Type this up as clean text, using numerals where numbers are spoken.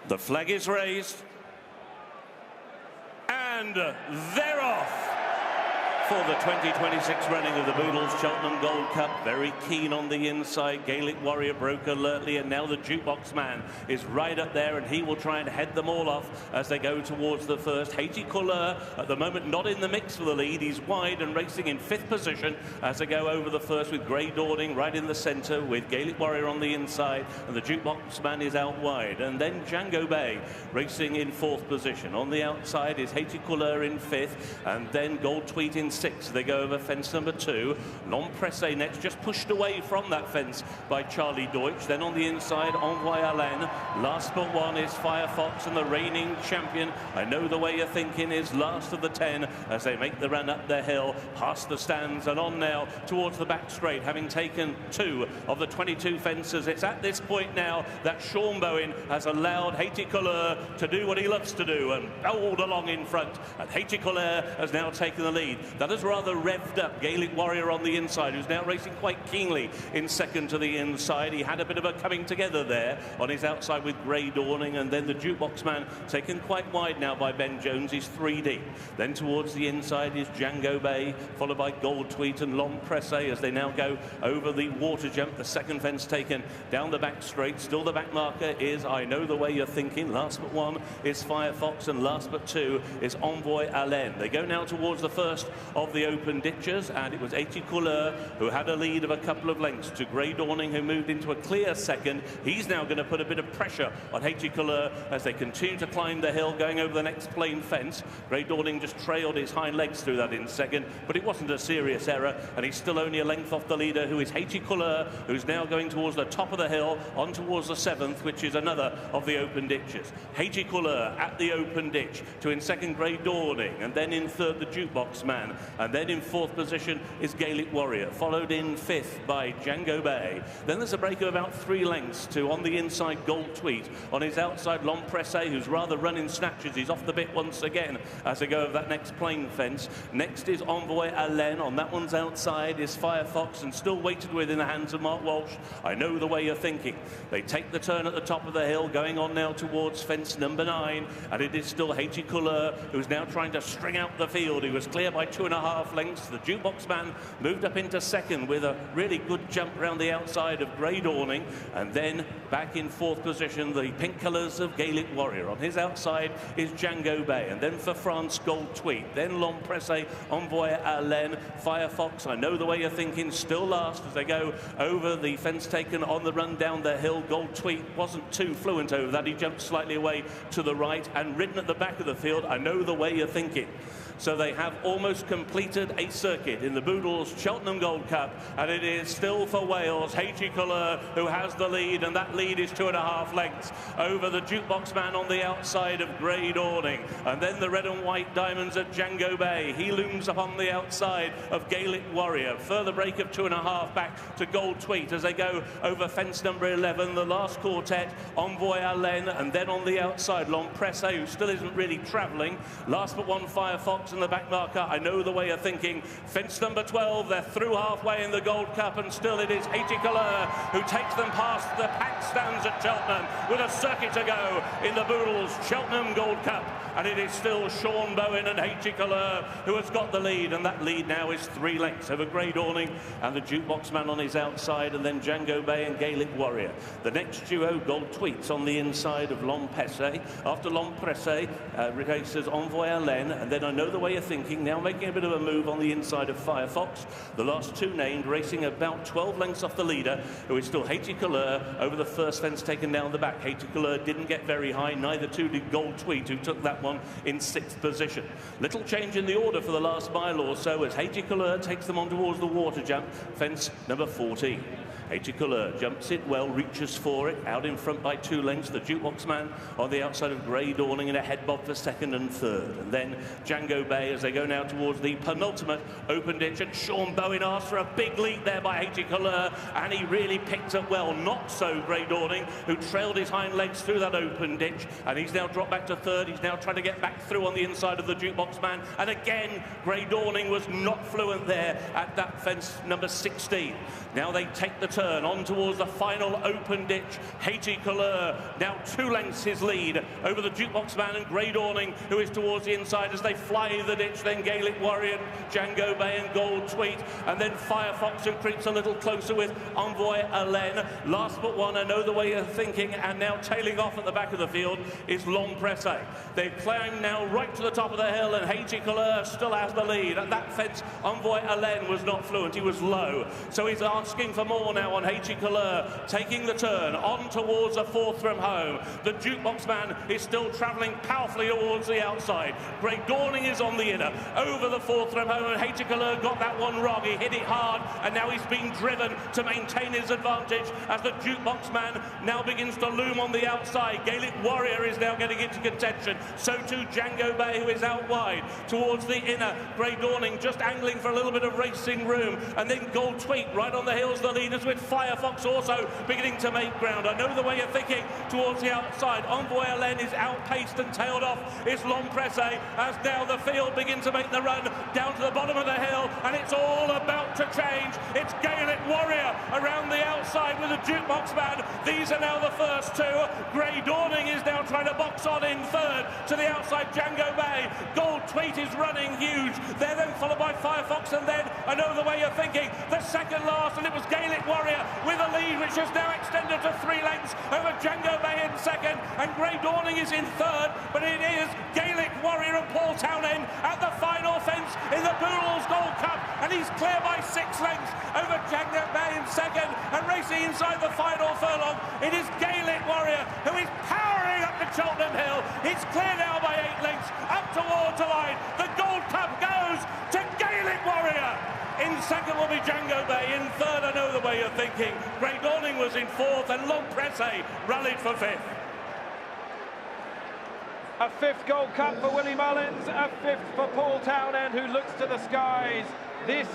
The flag is raised, and they're off for the 2026 running of the Uk Cheltenham Gold Cup. Very keen on the inside. Gaelic Warrior broke alertly, and now the jukebox man is right up there, and he will try and head them all off as they go towards the first. Haiti Couleur at the moment not in the mix for the lead. He's wide and racing in 5th position as they go over the first, with Grey Dawning right in the centre, with Gaelic Warrior on the inside, and the jukebox man is out wide. And then Django Bay racing in 4th position. On the outside is Haiti Couleur in 5th, and then Gold Tweet in 6th. They go over fence number 2. L'Empresse next, just pushed away from that fence by Charlie Deutsch. Then on the inside, Envoy Alain. Last but one is Firefox, and the reigning champion, I Know the Way You're Thinking, is last of the 10 as they make the run up the hill, past the stands and on now towards the back straight, having taken 2 of the 22 fences. It's at this point now that Sean Bowen has allowed Haiti Couleur to do what he loves to do and bowled along in front, and Haiti Couleur has now taken the lead. That has rather revved up Gaelic Warrior on the inside, who's now racing quite keenly in 2nd to the inside. He had a bit of a coming together there on his outside with Grey Dawning, and then the jukebox man taken quite wide now by Ben Jones. He's 3 deep. Then towards the inside is Django Bay, followed by Gold Tweet and L'Empresse as they now go over the water jump. The 2nd fence taken down the back straight. Still the back marker is I Know the Way You're Thinking. Last but 1 is Firefox, and last but 2 is Envoy Alain. They go now towards the first of the open ditches, and it was Haiti Couleur who had a lead of a couple of lengths to Grey Dawning, who moved into a clear 2nd. He's now going to put a bit of pressure on Haiti Couleur as they continue to climb the hill, going over the next plain fence. Grey Dawning just trailed his hind legs through that in 2nd, but it wasn't a serious error, and he's still only a length off the leader, who is Haiti Couleur, who's now going towards the top of the hill, on towards the 7th, which is another of the open ditches. Haiti Couleur at the open ditch, to in 2nd Grey Dawning, and then in 3rd the jukebox man, and then in 4th position is Gaelic Warrior, followed in 5th by Django Bay. Then there's a break of about 3 lengths to on the inside Gold Tweet. On his outside L'Empresse, who's rather running snatches. He's off the bit once again as they go over that next plain fence. Next is Envoy Alain. On that one's outside is Firefox, and still weighted with in the hands of Mark Walsh. I Know the Way You're Thinking. They take the turn at the top of the hill, going on now towards fence number 9, and it is still Haiti Couleur, who's now trying to string out the field. He was clear by 2.5 lengths. The jukebox man moved up into 2nd with a really good jump around the outside of Grey Dawning, and then back in 4th position the pink colours of Gaelic Warrior. On his outside is Django Bay, and then for France Gold Tweet, then L'Empresse, Envoy Alain, Firefox, I Know the Way You're Thinking, still last as they go over the fence taken on the run down the hill. Gold Tweet wasn't too fluent over that. He jumped slightly away to the right, and ridden at the back of the field, I Know the Way You're Thinking. So they have almost completed a circuit in the Uk Cheltenham Gold Cup, and it is still for Wales, Haiti Couleur, who has the lead, and that lead is 2.5 lengths over the jukebox man on the outside of Grey Dawning. And then the red and white diamonds of Django Bay. He looms up on the outside of Gaelic Warrior. Further break of 2.5 back to Gold Tweet as they go over fence number 11, the last quartet, Envoy Alain, and then on the outside, L'Empresse, who still isn't really travelling. Last but 1, Firefox, and the back marker, I Know the Way You're Thinking. Fence number 12, they're through halfway in the Gold Cup, and still it is Haiti Couleur who takes them past the packed stands at Cheltenham with a circuit to go in the Uk Cheltenham Gold Cup. And it is still Sean Bowen and Haiti Couleur who has got the lead, and that lead now is 3 lengths over Grey Dawning and the jukebox man on his outside, and then Django Bay and Gaelic Warrior. The next duo, Gold Tweets, on the inside of L'Empresse. After L'Empresse races Envoy Alain, and then I Know the Way You're Thinking, now making a bit of a move on the inside of Firefox. The last 2 named racing about 12 lengths off the leader, who is still Haiti Couleur, over the first fence taken down the back. Haiti Couleur didn't get very high, neither too did Gold Tweet, who took that one in 6th position. Little change in the order for the last mile or so as Haiti Couleur takes them on towards the water jump, fence number 14. Haiti Couleur jumps it well, reaches for it, out in front by 2 lengths. The jukebox man on the outside of Grey Dawning in a head bob for 2nd and 3rd. And then Django Bay as they go now towards the penultimate open ditch. And Sean Bowen asked for a big lead there by Haiti Couleur, and he really picked up well. Not so Grey Dawning, who trailed his hind legs through that open ditch, and he's now dropped back to 3rd. He's now trying to get back through on the inside of the jukebox man. And again, Grey Dawning was not fluent there at that fence number 16. Now they take the turn on towards the final open ditch. Haiti Couleur now 2 lengths his lead over the Jukebox Man and Grey Dawning, who is towards the inside as they fly the ditch. Then Gaelic Warrior, Django Bay and Gold Tweet, and then Firefox, who creeps a little closer with Envoy Alain. Last but one, I Know the Way You're Thinking, and now tailing off at the back of the field is Long Presse. They climb now right to the top of the hill, and Haiti Couleur still has the lead. At that fence, Envoy Alain was not fluent, he was low, so he's asking for more now on Haiti Couleur, taking the turn on towards the 4th from home. The Jukebox Man is still travelling powerfully towards the outside. Grey Dawning is on the inner, over the 4th from home, and Haiti Couleur got that one wrong. He hit it hard, and now he's being driven to maintain his advantage as the Jukebox Man now begins to loom on the outside. Gaelic Warrior is now getting into contention, so too Django Bay, who is out wide towards the inner. Grey Dawning just angling for a little bit of racing room, and then Gold Tweet right on the heels, the leaders, with Firefox also beginning to make ground. I Know the Way You're Thinking towards the outside. Envoy Alain is outpaced and tailed off is Long Presse, as now the field begins to make the run down to the bottom of the hill, and it's all about to change. It's Gaelic Warrior around the outside with the Jukebox Man. These are now the first 2. Grey Dawning is now trying to box on in 3rd to the outside. Django Bay, Gold Tweet is running huge. They're then followed by Firefox, and then I Know the Way You're Thinking, the second last, and it was Gaelic Warrior with a lead which has now extended to 3 lengths over Django Bay in 2nd, and Grey Dawning is in 3rd, but it is Gaelic Warrior and Paul Townend at the final fence in the Boodles Gold Cup, and he's clear by 6 lengths over Django Bay in 2nd, and racing inside the final furlong, it is Gaelic Warrior who is powering up the Cheltenham Hill. He's clear now by 8 lengths up towards the line. The Gold Cup goes to Gaelic Warrior. In 2nd will be Django Bay. In 3rd, I Know the Way You're Thinking. Grey Dawning was in 4th, and Long Presse rallied for 5th. A 5th Gold Cup for Willie Mullins, a 5th for Paul Townend, who looks to the skies. This